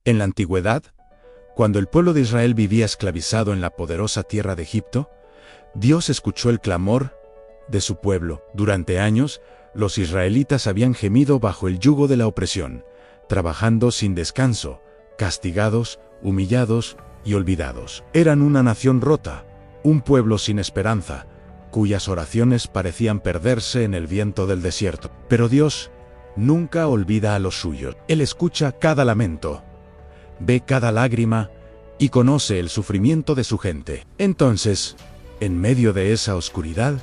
En la antigüedad, cuando el pueblo de Israel vivía esclavizado en la poderosa tierra de Egipto, Dios escuchó el clamor de su pueblo. Durante años, los israelitas habían gemido bajo el yugo de la opresión, trabajando sin descanso, castigados, humillados y olvidados. Eran una nación rota, un pueblo sin esperanza, cuyas oraciones parecían perderse en el viento del desierto. Pero Dios nunca olvida a los suyos. Él escucha cada lamento, ve cada lágrima y conoce el sufrimiento de su gente. Entonces, en medio de esa oscuridad,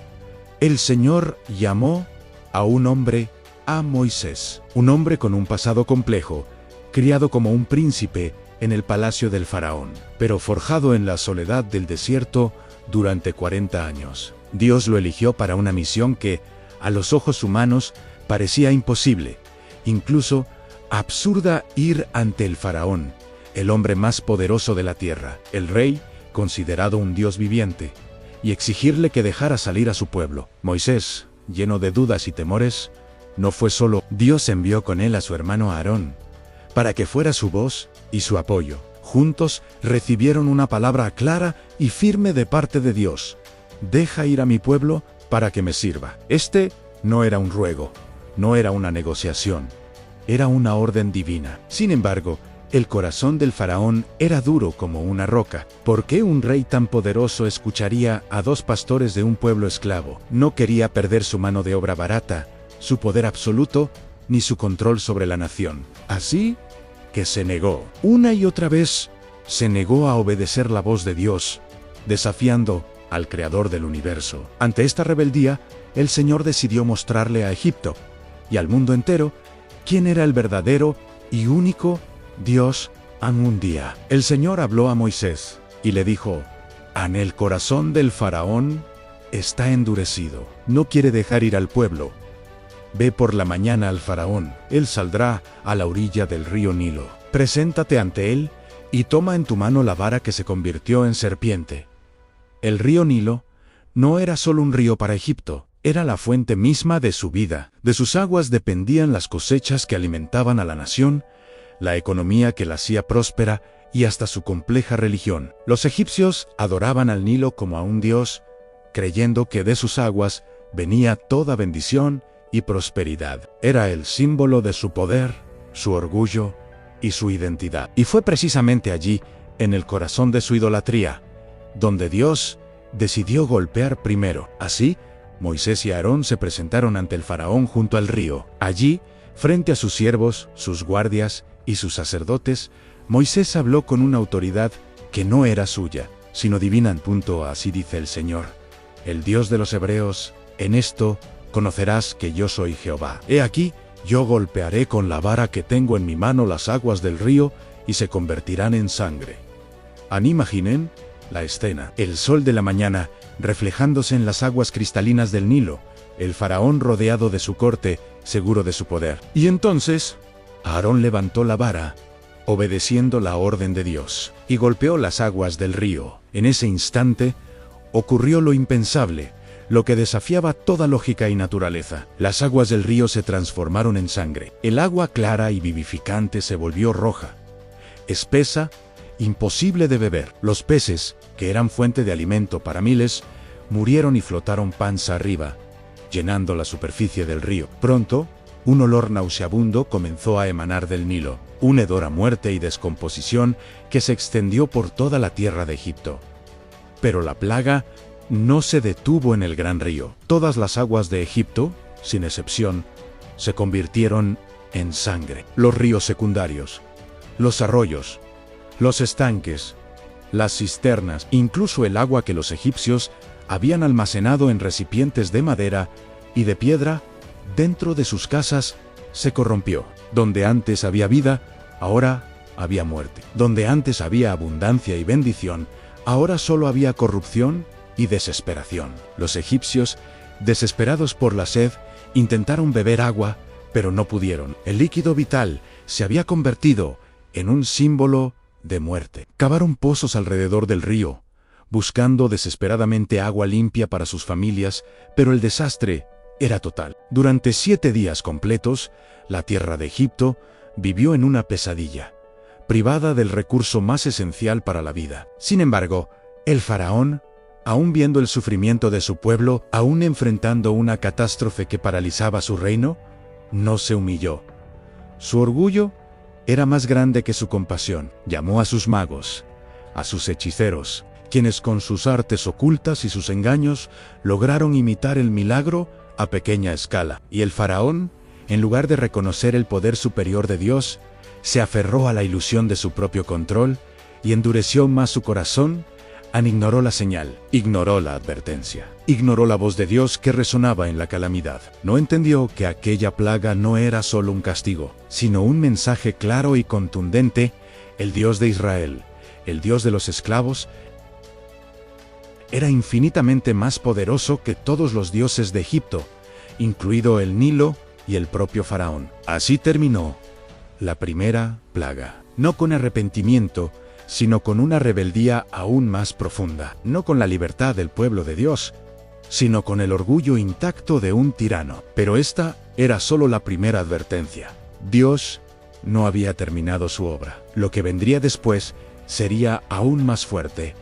el Señor llamó a un hombre, a Moisés, un hombre con un pasado complejo, criado como un príncipe en el palacio del faraón, pero forjado en la soledad del desierto durante 40 años. Dios lo eligió para una misión que, a los ojos humanos, parecía imposible, incluso absurda: ir ante el faraón, el hombre más poderoso de la tierra, el rey, considerado un dios viviente, y exigirle que dejara salir a su pueblo. Moisés, lleno de dudas y temores, no fue solo. Dios envió con él a su hermano Aarón, para que fuera su voz y su apoyo. Juntos recibieron una palabra clara y firme de parte de Dios: deja ir a mi pueblo para que me sirva. Este no era un ruego, no era una negociación, era una orden divina. Sin embargo, el corazón del faraón era duro como una roca. ¿Por qué un rey tan poderoso escucharía a dos pastores de un pueblo esclavo? No quería perder su mano de obra barata, su poder absoluto, ni su control sobre la nación. Así que se negó. Una y otra vez se negó a obedecer la voz de Dios, desafiando al Creador del universo. Ante esta rebeldía, el Señor decidió mostrarle a Egipto y al mundo entero quién era el verdadero y único Dios. Un día, el Señor habló a Moisés y le dijo: el corazón del faraón está endurecido, no quiere dejar ir al pueblo. Ve por la mañana al faraón, él saldrá a la orilla del río Nilo. Preséntate ante él y toma en tu mano la vara que se convirtió en serpiente. El río Nilo no era solo un río para Egipto, era la fuente misma de su vida. De sus aguas dependían las cosechas que alimentaban a la nación, la economía que la hacía próspera y hasta su compleja religión. Los egipcios adoraban al Nilo como a un dios, creyendo que de sus aguas venía toda bendición y prosperidad. Era el símbolo de su poder, su orgullo y su identidad. Y fue precisamente allí, en el corazón de su idolatría, donde Dios decidió golpear primero. Así, Moisés y Aarón se presentaron ante el faraón junto al río. Allí, frente a sus siervos, sus guardias y sus sacerdotes, Moisés habló con una autoridad que no era suya, sino divina. Así dice el Señor, el Dios de los hebreos: en esto conocerás que yo soy Jehová. He aquí, yo golpearé con la vara que tengo en mi mano las aguas del río y se convertirán en sangre. Imaginen la escena: el sol de la mañana reflejándose en las aguas cristalinas del Nilo, el faraón rodeado de su corte, seguro de su poder. Y entonces, Aarón levantó la vara, obedeciendo la orden de Dios, y golpeó las aguas del río. En ese instante, ocurrió lo impensable, lo que desafiaba toda lógica y naturaleza. Las aguas del río se transformaron en sangre. El agua clara y vivificante se volvió roja, espesa, imposible de beber. Los peces, que eran fuente de alimento para miles, murieron y flotaron panza arriba, llenando la superficie del río. Pronto, un olor nauseabundo comenzó a emanar del Nilo, un hedor a muerte y descomposición que se extendió por toda la tierra de Egipto. Pero la plaga no se detuvo en el gran río. Todas las aguas de Egipto, sin excepción, se convirtieron en sangre. Los ríos secundarios, los arroyos, los estanques, las cisternas, incluso el agua que los egipcios habían almacenado en recipientes de madera y de piedra dentro de sus casas, se corrompió. Donde antes había vida, ahora había muerte. Donde antes había abundancia y bendición, ahora solo había corrupción y desesperación. Los egipcios, desesperados por la sed, intentaron beber agua, pero no pudieron. El líquido vital se había convertido en un símbolo de muerte. Cavaron pozos alrededor del río, buscando desesperadamente agua limpia para sus familias, pero el desastre era total. Durante 7 días completos, la tierra de Egipto vivió en una pesadilla. privada del recurso más esencial para la vida. Sin embargo, el faraón, aún viendo el sufrimiento de su pueblo, aún enfrentando una catástrofe que paralizaba su reino, no se humilló. Su orgullo era más grande que su compasión. Llamó a sus magos, a sus hechiceros, quienes con sus artes ocultas y sus engaños lograron imitar el milagro a pequeña escala. Y el faraón, en lugar de reconocer el poder superior de Dios, se aferró a la ilusión de su propio control y endureció más su corazón. Ignoró la señal, ignoró la advertencia, ignoró la voz de Dios que resonaba en la calamidad. No entendió que aquella plaga no era solo un castigo, sino un mensaje claro y contundente. El Dios de Israel, el Dios de los esclavos, era infinitamente más poderoso que todos los dioses de Egipto, incluido el Nilo y el propio faraón. Así terminó la primera plaga, no con arrepentimiento, sino con una rebeldía aún más profunda, no con la libertad del pueblo de Dios, sino con el orgullo intacto de un tirano. Pero esta era solo la primera advertencia. Dios no había terminado su obra. Lo que vendría después sería aún más fuerte,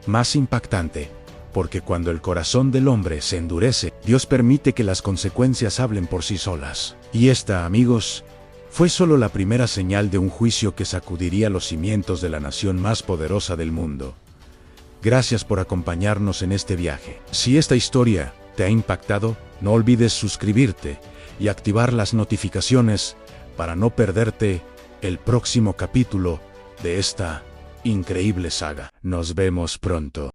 más impactante, porque cuando el corazón del hombre se endurece, Dios permite que las consecuencias hablen por sí solas. Y esta, amigos, fue solo la primera señal de un juicio que sacudiría los cimientos de la nación más poderosa del mundo. Gracias por acompañarnos en este viaje. Si esta historia te ha impactado, no olvides suscribirte y activar las notificaciones para no perderte el próximo capítulo de esta increíble saga. Nos vemos pronto.